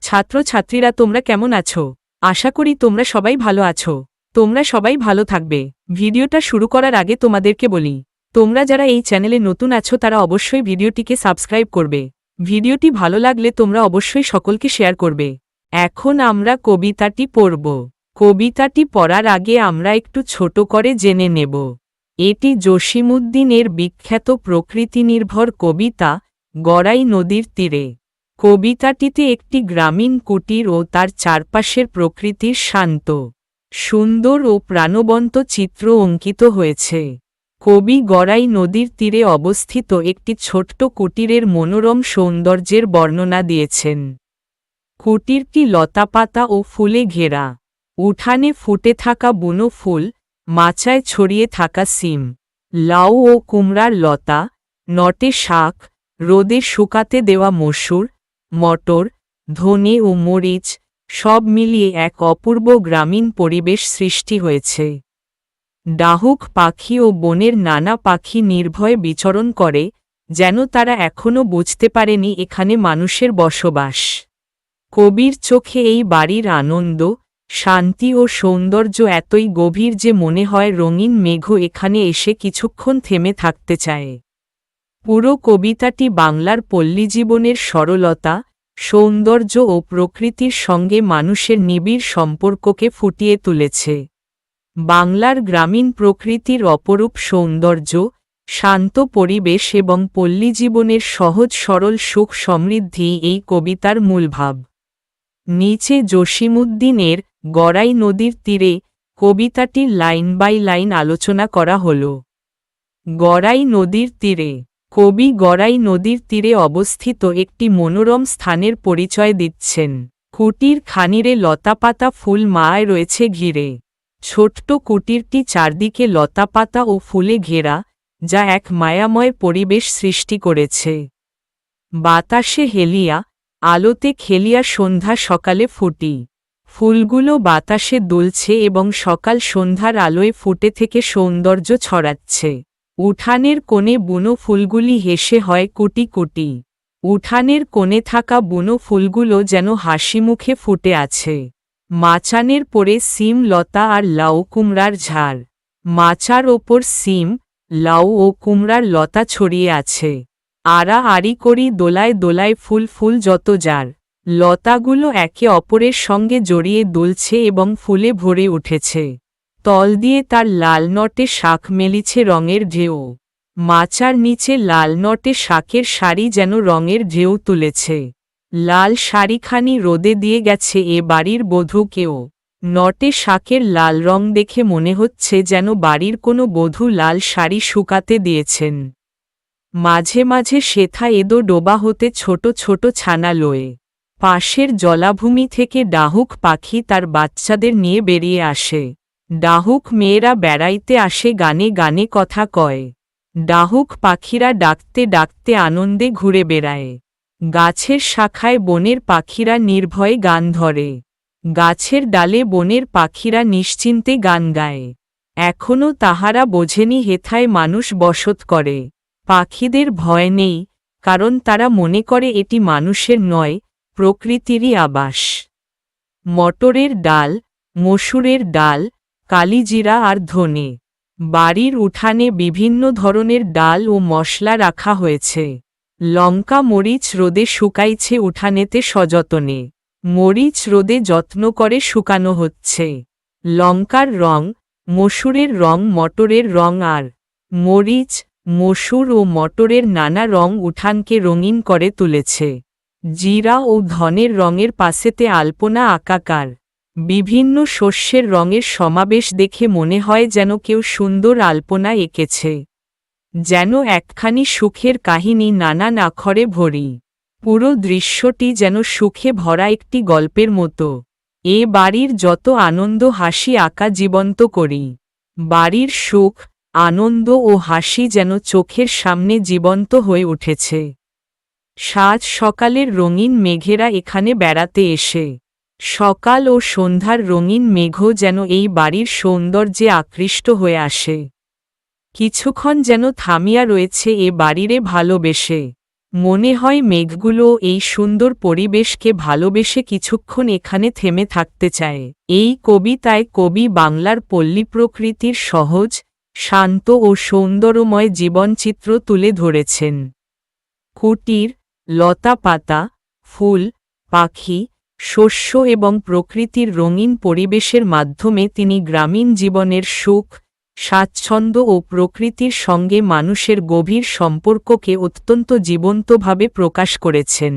ছাত্রছাত্রীরা তোমরা কেমন আছো? আশা করি তোমরা সবাই ভালো আছো। তোমরা সবাই ভালো থাকবে। ভিডিওটা শুরু করার আগে তোমাদেরকে বলি, তোমরা যারা এই চ্যানেলে নতুন আছো তারা অবশ্যই ভিডিওটিকে সাবস্ক্রাইব করবে। ভিডিওটি ভালো লাগলে তোমরা অবশ্যই সকলকে শেয়ার করবে। এখন আমরা কবিতাটি পড়ব। কবিতাটি পড়ার আগে আমরা একটু ছোট করে জেনে নেব। এটি জসিমউদ্দিনের বিখ্যাত প্রকৃতিনির্ভর কবিতা গড়াই নদীর তীরে। কবিতাটিতে একটি গ্রামীণ কুটির ও তার চারপাশের প্রকৃতির শান্ত, সুন্দর ও প্রাণবন্ত চিত্র অঙ্কিত হয়েছে। কবি গড়াই নদীর তীরে অবস্থিত একটি ছোট্ট কুটিরের মনোরম সৌন্দর্যের বর্ণনা দিয়েছেন। কুটিরটি লতাপাতা ও ফুলে ঘেরা। উঠানে ফুটে থাকা বুনো ফুল, মাচায় ছড়িয়ে থাকা সিম, লাউ ও কুমড়ার লতা, নটে শাক, রোদে শুকাতে দেওয়া মসুর, মটর, ধনে ও মরিচ, সব মিলিয়ে এক অপূর্ব গ্রামীণ পরিবেশ সৃষ্টি হয়েছে। ডাহুক পাখি ও বনের নানা পাখি নির্ভয়ে বিচরণ করে, যেন তারা এখনও বুঝতে পারেনি এখানে মানুষের বসবাস। কবির চোখে এই বাড়ির আনন্দ, শান্তি ও সৌন্দর্য এতই গভীর যে মনে হয় রঙিন মেঘ এখানে এসে কিছুক্ষণ থেমে থাকতে চায়। পুরো কবিতাটি বাংলার পল্লীজীবনের সরলতা, সৌন্দর্য ও প্রকৃতির সঙ্গে মানুষের নিবিড় সম্পর্ককে ফুটিয়ে তুলেছে। বাংলার গ্রামীণ প্রকৃতির অপরূপ সৌন্দর্য, শান্ত পরিবেশ এবং পল্লীজীবনের সহজ সরল সুখ সমৃদ্ধি এই কবিতার মূলভাব। নিচে জসিমউদ্দিনের গড়াই নদীর তীরে কবিতাটির লাইন বাই লাইন আলোচনা করা হল। গড়াই নদীর তীরে। কবি গড়াই নদীর তীরে অবস্থিত একটি মনোরম স্থানের পরিচয় দিচ্ছেন। কুটির খানিরে লতাপাতা ফুল মায় রয়েছে ঘিরে। ছোট্ট কুটিরটি চারদিকে লতাপাতা ও ফুলে ঘেরা, যা এক মায়াময় পরিবেশ সৃষ্টি করেছে। বাতাসে হেলিয়া, আলোতে খেলিয়া সন্ধ্যা সকালে ফুটি। ফুলগুলো বাতাসে দুলছে এবং সকাল সন্ধ্যার আলোয় ফুটে থেকে সৌন্দর্য ছড়াচ্ছে। উঠানের কোণে বুনো ফুলগুলি হেসে হয় কুটি কুটি। উঠানের কোণে থাকা বুনো ফুলগুলো যেন হাসিমুখে ফুটে আছে। মাচানের পরে সিম লতা আর লাউ কুমড়ার ঝাড়। মাচার ওপর সিম, লাউ ও কুমড়ার লতা ছড়িয়ে আছে। আড়া আড়ি করি দোলায় দোলায় ফুল ফুল যত যার। লতাগুলো একে অপরের সঙ্গে জড়িয়ে দুলছে এবং ফুলে ভরে উঠেছে। তল দিয়ে তার লাল নটে শাক মেলিছে রঙের ঢেউ। মাচার নিচে লাল নটে শাকের শাড়ি যেন রঙের ঢেউ তুলেছে। লাল শাড়িখানি রোদে দিয়ে গেছে এ বাড়ির বধূ কেউ। নটে শাকের লাল রং দেখে মনে হচ্ছে যেন বাড়ির কোনো বধূ লাল শাড়ি শুকাতে দিয়েছেন। মাঝে মাঝে সেথা এদো ডোবা হতে ছোট ছোট ছানা লয়ে। পাশের জলাভূমি থেকে ডাহুক পাখি তার বাচ্চাদের নিয়ে বেরিয়ে আসে। ডাহুক মেয়েরা বেড়াইতে আসে গানে গানে কথা কয়। ডাহুক পাখিরা ডাকতে ডাকতে আনন্দে ঘুরে বেড়ায়। গাছের শাখায় বনের পাখিরা নির্ভয়ে গান ধরে। গাছের ডালে বনের পাখিরা নিশ্চিন্তে গান গায়। এখনও তাহারা বোঝেনি হেথায় মানুষ বসত করে। পাখিদের ভয় নেই, কারণ তারা মনে করে এটি মানুষের নয়, প্রকৃতিরই আবাস। মটরের ডাল, মসুরের ডাল, কালিজিরা আর ধনে। বাড়ির উঠানে বিভিন্ন ধরনের ডাল ও মশলা রাখা হয়েছে। লঙ্কা মরিচ রোদে শুকাইছে উঠানেতে সযতনে। মরিচ রোদে যত্ন করে শুকানো হচ্ছে। লঙ্কার রং, মসুরের রং, মটরের রং আর মরিচ, মসুর ও মটরের নানা রং উঠানকে রঙিন করে তুলেছে। জিরা ও ধনের রঙের পাশেতে আলপনা আকাকার। বিভিন্ন শস্যের রঙের সমাবেশ দেখে মনে হয় যেন কেউ সুন্দর আলপনা এঁকেছে। যেন একখানি সুখের কাহিনী নানান আখরে ভরি। পুরো দৃশ্যটি যেন সুখে ভরা একটি গল্পের মতো। এ বাড়ির যত আনন্দ হাসি আঁকা জীবন্ত করি। বাড়ির সুখ, আনন্দ ও হাসি যেন চোখের সামনে জীবন্ত হয়ে উঠেছে। সাজ সকালের রঙিন মেঘেরা এখানে বেড়াতে এসে। সকাল ও সন্ধ্যার রঙিন মেঘ যেন এই বাড়ির সৌন্দর্যে আকৃষ্ট হয়ে আসে। কিছুক্ষণ যেন থামিয়া রয়েছে এ বাড়িরে ভালোবেসে। মনে হয় মেঘগুলো এই সুন্দর পরিবেশকে ভালোবেসে কিছুক্ষণ এখানে থেমে থাকতে চায়। এই কবিতায় কবি বাংলার পল্লী প্রকৃতির সহজ, শান্ত ও সৌন্দর্যময় জীবনচিত্র তুলে ধরেছেন। কুটির, লতাপাতা, ফুল, পাখি, শস্য এবং প্রকৃতির রঙিন পরিবেশের মাধ্যমে তিনি গ্রামীণ জীবনের সুখ, স্বাচ্ছন্দ্য ও প্রকৃতির সঙ্গে মানুষের গভীর সম্পর্ককে অত্যন্ত জীবন্তভাবে প্রকাশ করেছেন।